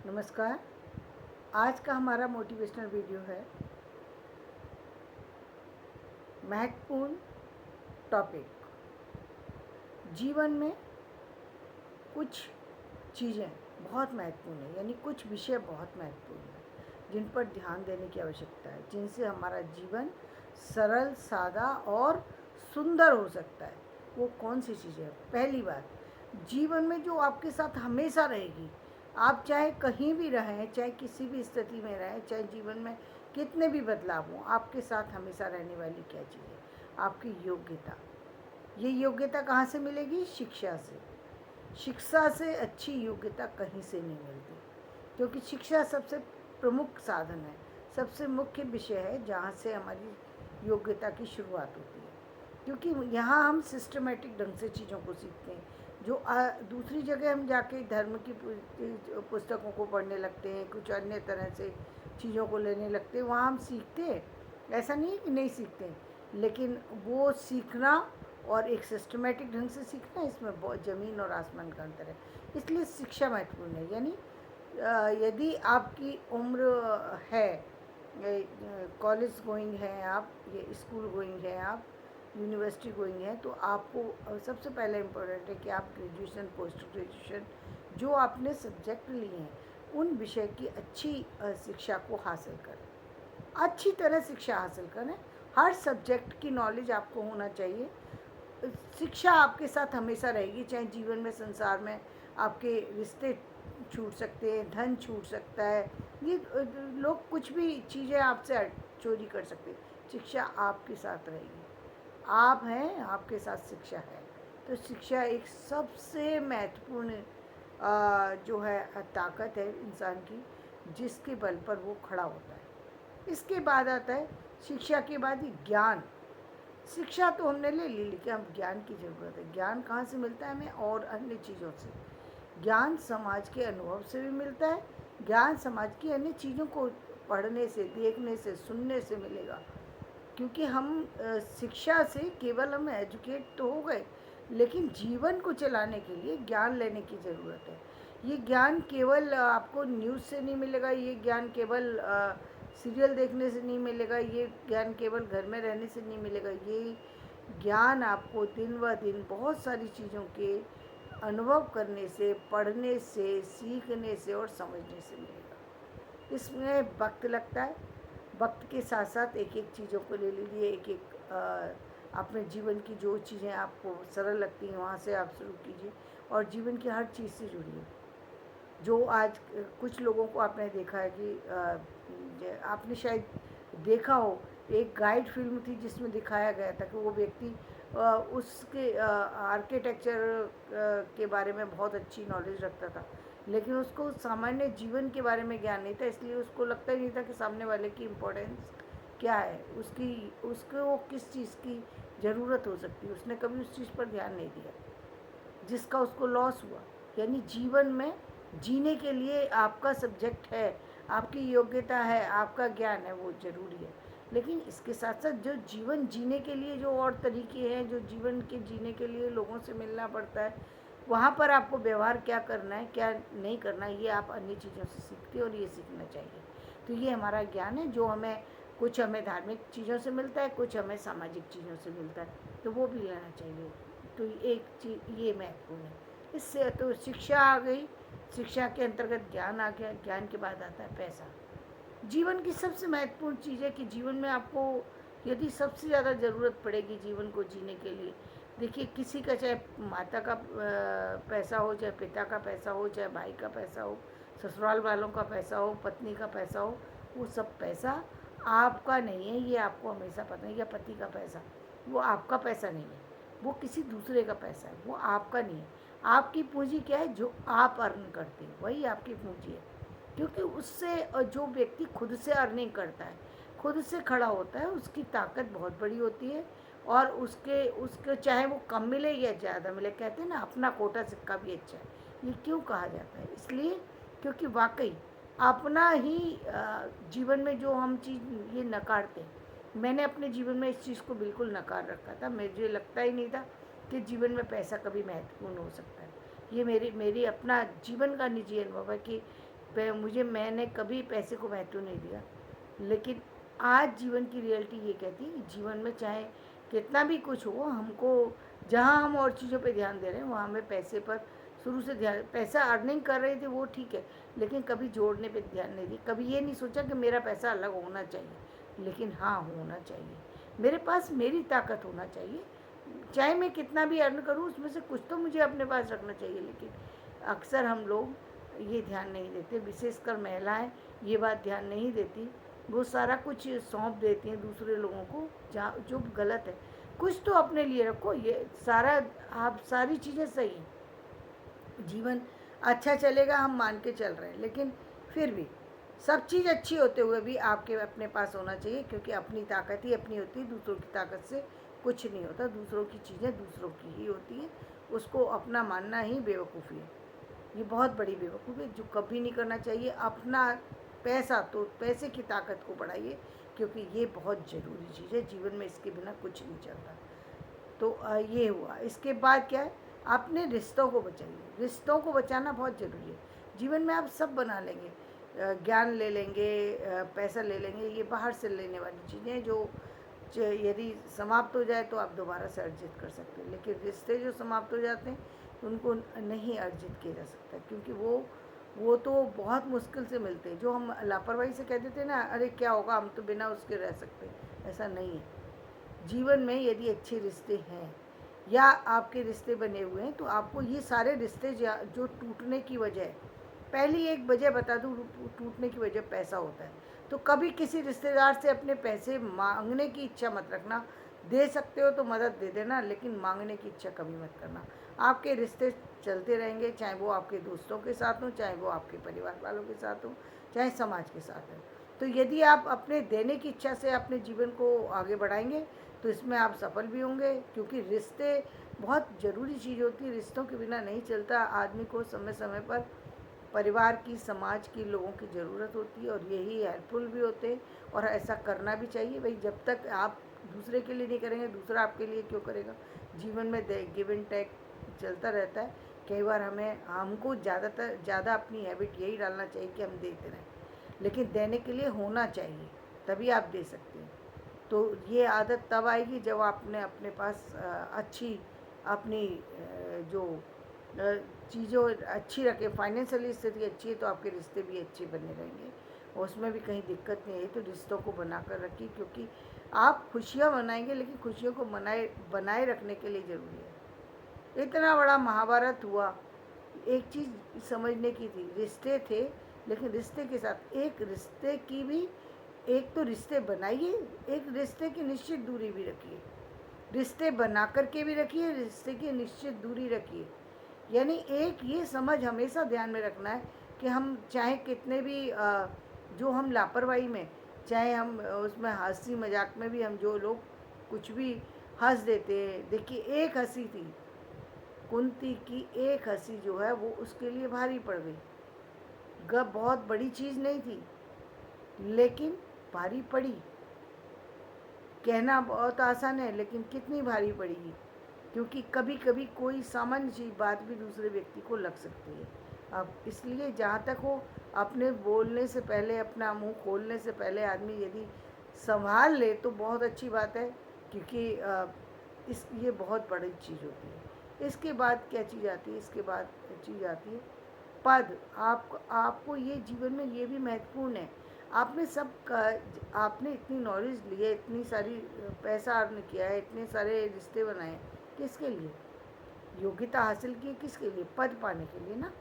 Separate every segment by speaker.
Speaker 1: नमस्कार। आज का हमारा मोटिवेशनल वीडियो है महत्वपूर्ण टॉपिक। जीवन में कुछ चीज़ें बहुत महत्वपूर्ण है, यानी कुछ विषय बहुत महत्वपूर्ण है जिन पर ध्यान देने की आवश्यकता है, जिनसे हमारा जीवन सरल, सादा और सुंदर हो सकता है। वो कौन सी चीज़ें हैं? पहली बात, जीवन में जो आपके साथ हमेशा रहेगी, आप चाहे कहीं भी रहें, चाहे किसी भी स्थिति में रहें, चाहे जीवन में कितने भी बदलाव हों, आपके साथ हमेशा रहने वाली क्या चीज़ है? आपकी योग्यता। ये योग्यता कहाँ से मिलेगी? शिक्षा से। शिक्षा से अच्छी योग्यता कहीं से नहीं मिलती, क्योंकि शिक्षा सबसे प्रमुख साधन है, सबसे मुख्य विषय है जहाँ से हमारी योग्यता की शुरुआत होती है। क्योंकि यहाँ हम सिस्टमेटिक ढंग से चीज़ों को सीखते हैं, जो दूसरी जगह हम जाके धर्म की पुस्तकों को पढ़ने लगते हैं, कुछ अन्य तरह से चीज़ों को लेने लगते हैं, वहाँ हम सीखते हैं। ऐसा नहीं है कि नहीं सीखते हैं, लेकिन वो सीखना और एक सिस्टमेटिक ढंग से सीखना, इसमें बहुत ज़मीन और आसमान का अंतर है। इसलिए शिक्षा महत्वपूर्ण है। यानी यदि आपकी उम्र है, कॉलेज गोइंग हैं आप, ये स्कूल गोइंग हैं आप, यूनिवर्सिटी गोइंग है, तो आपको सबसे पहले इम्पोर्टेंट है कि आप ग्रेजुएशन, पोस्ट ग्रेजुएशन जो आपने सब्जेक्ट लिए हैं, उन विषय की अच्छी शिक्षा को हासिल करें, अच्छी तरह शिक्षा हासिल करें। हर सब्जेक्ट की नॉलेज आपको होना चाहिए। शिक्षा आपके साथ हमेशा रहेगी, चाहे जीवन में, संसार में आपके रिश्ते छूट सकते हैं, धन छूट सकता है, ये लोग कुछ भी चीज़ें आपसे चोरी कर सकते हैं, शिक्षा आपके साथ रहेगी। आप हैं, आपके साथ शिक्षा है। तो शिक्षा एक सबसे महत्वपूर्ण जो है ताकत है इंसान की, जिसके बल पर वो खड़ा होता है। इसके बाद आता है, शिक्षा के बाद ही ज्ञान। शिक्षा तो हमने ले ली, लेकिन अब ज्ञान की ज़रूरत है। ज्ञान कहाँ से मिलता है हमें? और अन्य चीज़ों से। ज्ञान समाज के अनुभव से भी मिलता है, ज्ञान समाज की अन्य चीज़ों को पढ़ने से, देखने से, सुनने से मिलेगा। क्योंकि हम शिक्षा से केवल हम एजुकेट तो हो गए, लेकिन जीवन को चलाने के लिए ज्ञान लेने की ज़रूरत है। ये ज्ञान केवल आपको न्यूज़ से नहीं मिलेगा, ये ज्ञान केवल सीरियल देखने से नहीं मिलेगा, ये ज्ञान केवल घर में रहने से नहीं मिलेगा। ये ज्ञान आपको दिन ब दिन बहुत सारी चीज़ों के अनुभव करने से, पढ़ने से, सीखने से और समझने से मिलेगा। इसमें वक्त लगता है। वक्त के साथ साथ एक एक चीज़ों को ले लीजिए, एक एक अपने जीवन की जो चीज़ें आपको सरल लगती हैं वहाँ से आप शुरू कीजिए, और जीवन की हर चीज़ से जुड़िए। जो आज कुछ लोगों को आपने देखा है कि आपने शायद देखा हो, एक गाइड फिल्म थी जिसमें दिखाया गया था कि वो व्यक्ति उसके आर्किटेक्चर के बारे में बहुत अच्छी नॉलेज रखता था, लेकिन उसको सामान्य जीवन के बारे में ज्ञान नहीं था, इसलिए उसको लगता ही नहीं था कि सामने वाले की इम्पोर्टेंस क्या है, उसको किस चीज़ की ज़रूरत हो सकती है। उसने कभी उस चीज़ पर ध्यान नहीं दिया, जिसका उसको लॉस हुआ। यानी जीवन में जीने के लिए आपका सब्जेक्ट है, आपकी योग्यता है, आपका ज्ञान है, वो ज़रूरी है। लेकिन इसके साथ साथ जो जीवन जीने के लिए जो और तरीके हैं, जो जीवन के जीने के लिए लोगों से मिलना पड़ता है, वहाँ पर आपको व्यवहार क्या करना है, क्या नहीं करना है, ये आप अन्य चीज़ों से सीखते हैं, और ये सीखना चाहिए। तो ये हमारा ज्ञान है, जो हमें कुछ हमें धार्मिक चीज़ों से मिलता है, कुछ हमें सामाजिक चीज़ों से मिलता है, तो वो भी लेना चाहिए। तो एक चीज़ ये महत्वपूर्ण है। इससे तो शिक्षा आ गई, शिक्षा के अंतर्गत ज्ञान आ गया, ज्ञान के बाद आता है पैसा। जीवन की सबसे महत्वपूर्ण चीज़ है कि जीवन में आपको यदि सबसे ज़्यादा ज़रूरत पड़ेगी जीवन को जीने के लिए, देखिए किसी का चाहे माता का पैसा हो, चाहे पिता का पैसा हो, चाहे भाई का पैसा हो, ससुराल वालों का पैसा हो, पत्नी का पैसा हो, वो सब पैसा आपका नहीं है, ये आपको हमेशा पता है। या पति का पैसा, वो आपका पैसा नहीं है, वो किसी दूसरे का पैसा है, वो आपका नहीं है। आपकी पूंजी क्या है? जो आप अर्न करते हैं वही आपकी पूंजी है। क्योंकि उससे जो व्यक्ति खुद से अर्निंग करता है, खुद से खड़ा होता है, उसकी ताकत बहुत बड़ी होती है, और उसके उसके चाहे वो कम मिले या ज़्यादा मिले, कहते हैं ना अपना कोटा सिक्का भी अच्छा है। ये क्यों कहा जाता है? इसलिए क्योंकि वाकई अपना ही जीवन में जो हम चीज़ ये नकारते हैं, मैंने अपने जीवन में इस चीज़ को बिल्कुल नकार रखा था। मुझे लगता ही नहीं था कि जीवन में पैसा कभी महत्वपूर्ण हो सकता है। ये मेरी मेरी अपना जीवन का निजी अनुभव है कि मैंने कभी पैसे को महत्व नहीं दिया, लेकिन आज जीवन की रियलिटी ये कहती है कि जीवन में चाहे कितना भी कुछ हो, हमको जहाँ हम और चीज़ों पे ध्यान दे रहे हैं वहाँ हमें पैसे पर शुरू से ध्यान, पैसा अर्निंग कर रहे थे वो ठीक है, लेकिन कभी जोड़ने पे ध्यान नहीं दी। कभी ये नहीं सोचा कि मेरा पैसा अलग होना चाहिए, लेकिन हाँ होना चाहिए, मेरे पास मेरी ताकत होना चाहिए। चाहे मैं कितना भी अर्न करूँ उसमें से कुछ तो मुझे अपने पास रखना चाहिए। लेकिन अक्सर हम लोग ये ध्यान नहीं देते, विशेषकर महिलाएं ये बात ध्यान नहीं देती। वो सारा कुछ सौंप देती हैं दूसरे लोगों को, जहाँ जो गलत है। कुछ तो अपने लिए रखो, ये सारा आप सारी चीज़ें सही हैं, जीवन अच्छा चलेगा हम मान के चल रहे हैं, लेकिन फिर भी सब चीज़ अच्छी होते हुए भी आपके अपने पास होना चाहिए, क्योंकि अपनी ताकत ही अपनी होती है, दूसरों की ताकत से कुछ नहीं होता। दूसरों की चीज़ें दूसरों की ही होती हैं, उसको अपना मानना ही बेवकूफ़ी है। ये बहुत बड़ी बेवकूफ़ी है जो कभी नहीं करना चाहिए। अपना पैसा तो पैसे की ताकत को बढ़ाइए, क्योंकि ये बहुत ज़रूरी चीज़ है जीवन में, इसके बिना कुछ नहीं चलता। तो ये हुआ। इसके बाद क्या है, अपने रिश्तों को बचाइए। रिश्तों को बचाना बहुत ज़रूरी है। जीवन में आप सब बना लेंगे, ज्ञान ले लेंगे, पैसा ले लेंगे, ये बाहर से लेने वाली चीज़ें जो यदि समाप्त हो जाए तो आप दोबारा से अर्जित कर सकते हैं, लेकिन रिश्ते जो समाप्त हो जाते हैं उनको नहीं अर्जित किया जा सकता, क्योंकि वो तो बहुत मुश्किल से मिलते हैं। जो हम लापरवाही से कह देते हैं ना, अरे क्या होगा, हम तो बिना उसके रह सकते, ऐसा नहीं है। जीवन में यदि अच्छे रिश्ते हैं या आपके रिश्ते बने हुए हैं, तो आपको ये सारे रिश्ते जो टूटने की वजह, पहली एक वजह बता दूँ, टूटने की वजह पैसा होता है। तो कभी किसी रिश्तेदार से अपने पैसे मांगने की इच्छा मत रखना। दे सकते हो तो मदद दे देना, लेकिन मांगने की इच्छा कभी मत करना। आपके रिश्ते चलते रहेंगे, चाहे वो आपके दोस्तों के साथ हों, चाहे वो आपके परिवार वालों के साथ हों, चाहे समाज के साथ हों। तो यदि आप अपने देने की इच्छा से अपने जीवन को आगे बढ़ाएंगे तो इसमें आप सफल भी होंगे, क्योंकि रिश्ते बहुत ज़रूरी चीज़ होती है। रिश्तों के बिना नहीं चलता। आदमी को समय समय पर परिवार की, समाज की, लोगों की ज़रूरत होती है, और यही हेल्पफुल भी होते हैं, और ऐसा करना भी चाहिए। भाई जब तक आप दूसरे के लिए नहीं करेंगे, दूसरा आपके लिए क्यों करेगा। जीवन में गिव एंड टेक चलता रहता है। कई बार हमको ज़्यादा अपनी हैबिट यही डालना चाहिए कि हम देते रहें, लेकिन देने के लिए होना चाहिए, तभी आप दे सकते हैं। तो ये आदत तब आएगी जब आपने अपने पास अच्छी अपनी जो चीज़ों अच्छी रखें, फाइनेंशियली स्थिति अच्छी है तो आपके रिश्ते भी अच्छे बने रहेंगे, और उसमें भी कहीं दिक्कत नहीं है। तो रिश्तों को बना कर रखिए, क्योंकि आप खुशियाँ मनाएंगे, लेकिन खुशियों को बनाए रखने के लिए ज़रूरी है। इतना बड़ा महाभारत हुआ, एक चीज़ समझने की थी, रिश्ते थे, लेकिन रिश्ते के साथ एक रिश्ते की भी, एक तो रिश्ते बनाइए, एक रिश्ते की निश्चित दूरी भी रखिए। रिश्ते बना करके भी रखिए, रिश्ते की निश्चित दूरी रखिए। यानी एक ये समझ हमेशा ध्यान में रखना है कि हम चाहे कितने भी जो हम लापरवाही में, चाहे हम उसमें हंसी मजाक में भी, हम जो लोग कुछ भी हंस देते हैं। देखिए एक हंसी थी, कुंती की एक हंसी जो है वो उसके लिए भारी पड़ गई। बहुत बड़ी चीज़ नहीं थी, लेकिन भारी पड़ी। कहना बहुत आसान है, लेकिन कितनी भारी पड़ेगी, क्योंकि कभी कभी कोई सामान्य सी बात भी दूसरे व्यक्ति को लग सकती है। अब इसलिए जहाँ तक हो, अपने बोलने से पहले, अपना मुंह खोलने से पहले आदमी यदि संभाल ले तो बहुत अच्छी बात है, क्योंकि ये बहुत बड़ी चीज़ होती है। इसके बाद क्या चीज़ आती है, इसके बाद चीज़ आती है पद। आपको ये जीवन में ये भी महत्वपूर्ण है। आपने इतनी नॉलेज ली है, इतनी सारी पैसा अर्न किया है, इतने सारे रिश्ते बनाए, किसके लिए? योग्यता हासिल की, किसके लिए? पद पाने के लिए ना।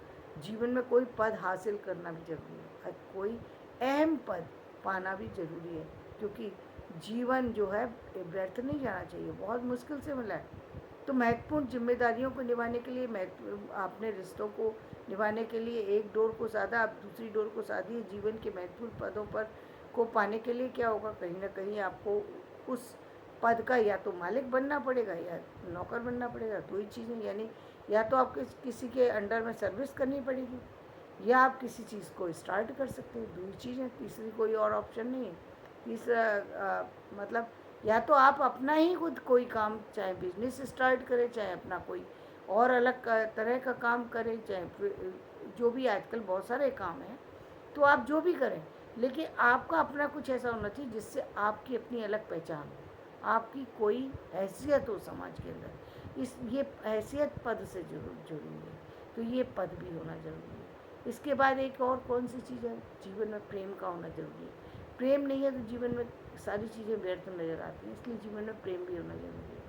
Speaker 1: जीवन में कोई पद हासिल करना भी जरूरी है, कोई अहम पद पाना भी जरूरी है, क्योंकि जीवन जो है व्यर्थ नहीं जाना चाहिए, बहुत मुश्किल से मिला है। तो महत्वपूर्ण जिम्मेदारियों को निभाने के लिए, अपने रिश्तों को निभाने के लिए एक डोर को साधा, आप दूसरी डोर को साधिए। जीवन के महत्वपूर्ण पदों पर को पाने के लिए क्या होगा, कहीं ना कहीं आपको उस पद का या तो मालिक बनना पड़ेगा या नौकर बनना पड़ेगा। दो ही चीज़ें, यानी या तो आपको किसी के अंडर में सर्विस करनी पड़ेगी, या आप किसी चीज़ को स्टार्ट कर सकते हैं। दो ही चीज़ें, तीसरी कोई और ऑप्शन नहीं है। तीसरा मतलब या तो आप अपना ही खुद कोई काम, चाहे बिजनेस स्टार्ट करें, चाहे अपना कोई और अलग तरह का काम करें, चाहे जो भी आजकल बहुत सारे काम हैं, तो आप जो भी करें, लेकिन आपका अपना कुछ ऐसा होना चाहिए जिससे आपकी अपनी अलग पहचान हो, आपकी कोई हैसियत हो समाज के अंदर। ये हैसियत पद से जुड़ी है, तो ये पद भी होना ज़रूरी है। इसके बाद एक और कौन सी चीज़ है, जीवन में प्रेम का होना ज़रूरी है। प्रेम नहीं है तो जीवन में सारी चीज़ें व्यर्थ नज़र आती हैं, इसलिए जीवन में प्रेम भी होना ज़रूरी है।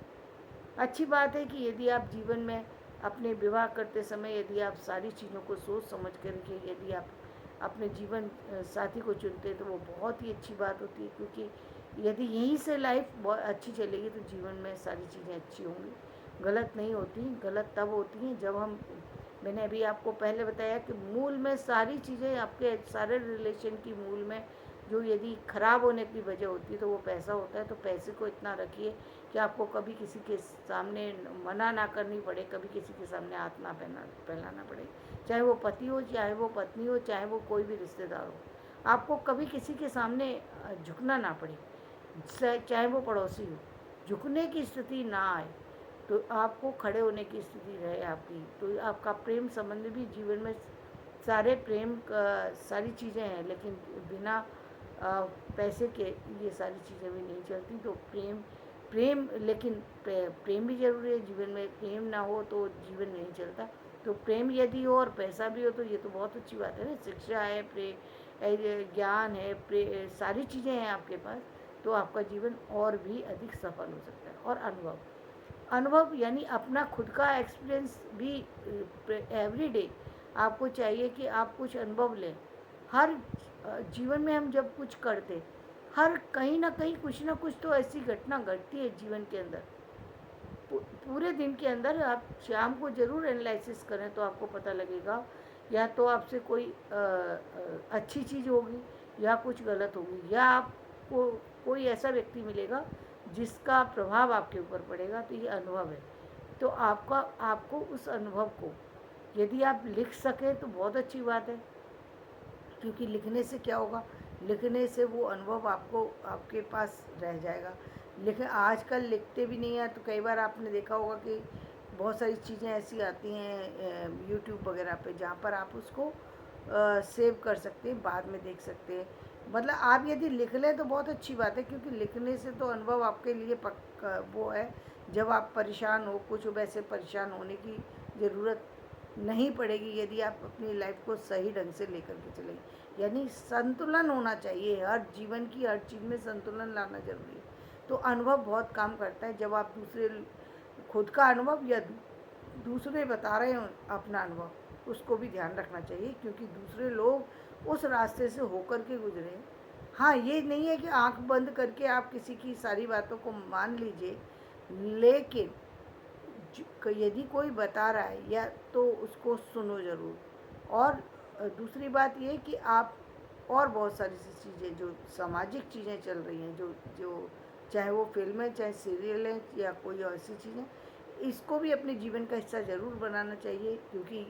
Speaker 1: अच्छी बात है कि यदि आप जीवन में अपने विवाह करते समय यदि आप सारी चीज़ों को सोच समझ करके यदि आप अपने जीवन साथी को चुनते हैं तो वो बहुत ही अच्छी बात होती है, क्योंकि यदि यहीं से लाइफ बहुत अच्छी चलेगी तो जीवन में सारी चीज़ें अच्छी होंगी, गलत नहीं होती। गलत तब होती हैं जब हम, मैंने अभी आपको पहले बताया कि मूल में सारी चीज़ें, आपके सारे रिलेशन की मूल में जो यदि ख़राब होने की वजह होती है तो वो पैसा होता है। तो पैसे को इतना रखिए कि आपको कभी किसी के सामने मना ना करनी पड़े, कभी किसी के सामने हाथ ना फैलाना पड़े, चाहे वो पति हो, चाहे वो पत्नी हो, चाहे वो कोई भी रिश्तेदार हो। आपको कभी किसी के सामने झुकना ना पड़े, चाहे वो पड़ोसी हो, झुकने की स्थिति ना आए, तो आपको खड़े होने की स्थिति रहे आपकी। तो आपका प्रेम संबंध भी जीवन में सारे प्रेम का सारी चीज़ें हैं, लेकिन बिना पैसे के ये सारी चीज़ें भी नहीं चलती। तो प्रेम लेकिन प्रेम भी ज़रूरी है जीवन में। प्रेम ना हो तो जीवन नहीं चलता। तो प्रेम यदि हो और पैसा भी हो तो ये तो बहुत अच्छी बात है ना। शिक्षा है, ज्ञान है, सारी चीज़ें हैं आपके पास, तो आपका जीवन और भी अधिक सफल हो सकता है। और अनुभव यानी अपना खुद का एक्सपीरियंस भी एवरी डे आपको चाहिए कि आप कुछ अनुभव लें। हर जीवन में हम जब कुछ करते, हर कहीं ना कहीं कुछ ना कुछ तो ऐसी घटना घटती है जीवन के अंदर। पूरे दिन के अंदर आप शाम को ज़रूर एनालिसिस करें तो आपको पता लगेगा, या तो आपसे कोई अच्छी चीज़ होगी या कुछ गलत होगी, या आपको कोई ऐसा व्यक्ति मिलेगा जिसका प्रभाव आपके ऊपर पड़ेगा। तो ये अनुभव है। तो आपको उस अनुभव को यदि आप लिख सकें तो बहुत अच्छी बात है, क्योंकि लिखने से क्या होगा, लिखने से वो अनुभव आपको आपके पास रह जाएगा। लेकिन आजकल लिखते भी नहीं हैं, तो कई बार आपने देखा होगा कि बहुत सारी चीज़ें ऐसी आती हैं यूट्यूब वगैरह पे, जहाँ पर आप उसको सेव कर सकते हैं, बाद में देख सकते हैं। मतलब आप यदि लिख लें तो बहुत अच्छी बात है, क्योंकि लिखने से तो अनुभव आपके लिए पक्का वो है। जब आप परेशान हो, कुछ वैसे परेशान होने की ज़रूरत नहीं पड़ेगी यदि आप अपनी लाइफ को सही ढंग से लेकर के चलेंगे। यानी संतुलन होना चाहिए, हर जीवन की हर चीज़ में संतुलन लाना जरूरी है। तो अनुभव बहुत काम करता है। जब आप खुद का अनुभव या दूसरे बता रहे हो अपना अनुभव, उसको भी ध्यान रखना चाहिए, क्योंकि दूसरे लोग उस रास्ते से होकर के गुजरे। हाँ, ये नहीं है कि आंख बंद करके आप किसी की सारी बातों को मान लीजिए, लेकिन यदि कोई बता रहा है या तो उसको सुनो ज़रूर। और दूसरी बात ये कि आप और बहुत सारी सी चीज़ें जो सामाजिक चीज़ें चल रही हैं, जो जो चाहे वो फिल्में, चाहे सीरियल हैं, या कोई ऐसी चीज़ें, इसको भी अपने जीवन का हिस्सा ज़रूर बनाना चाहिए। क्योंकि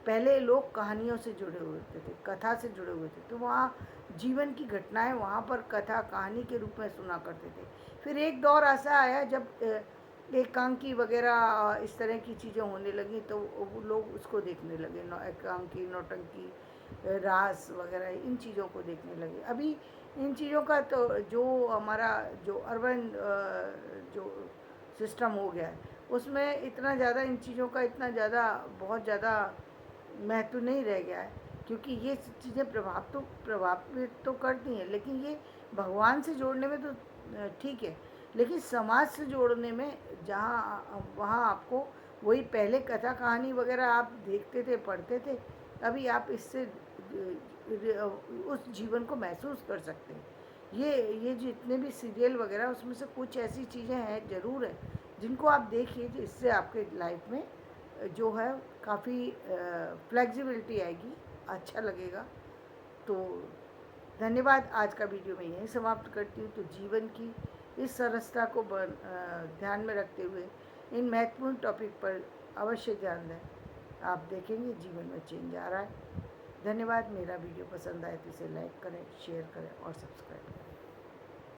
Speaker 1: पहले लोग कहानियों से जुड़े हुए होते थे, कथा से जुड़े हुए थे, तो वहाँ जीवन की घटनाएं वहाँ पर कथा कहानी के रूप में सुना करते थे। फिर एक दौर ऐसा आया जब एकांकी वगैरह इस तरह की चीज़ें होने लगी, तो वो लोग उसको देखने लगे, एकांकी, नौटंकी, रास वगैरह, इन चीज़ों को देखने लगे। अभी इन चीज़ों का तो जो हमारा जो अर्बन जो सिस्टम हो गया है, उसमें इतना ज़्यादा इन चीज़ों का इतना ज़्यादा बहुत ज़्यादा महत्व नहीं रह गया है। क्योंकि ये चीज़ें प्रभावित तो करती हैं, लेकिन ये भगवान से जोड़ने में तो ठीक है, लेकिन समाज से जोड़ने में जहाँ वहाँ आपको वही पहले कथा कहानी वगैरह आप देखते थे, पढ़ते थे, अभी आप इससे उस जीवन को महसूस कर सकते हैं। ये जितने भी सीरियल वगैरह, उसमें से कुछ ऐसी चीज़ें हैं ज़रूर है जिनको आप देखिए, तो इससे आपके लाइफ में जो है काफ़ी फ्लेक्सिबिलिटी आएगी, अच्छा लगेगा। तो धन्यवाद। आज का वीडियो मैं यहीं समाप्त करती हूँ। तो जीवन की इस सरसता को ध्यान में रखते हुए इन महत्वपूर्ण टॉपिक पर अवश्य ध्यान दें। आप देखेंगे जीवन में चेंज आ रहा है। धन्यवाद। मेरा वीडियो पसंद आए तो इसे लाइक करें, शेयर करें और सब्सक्राइब करें।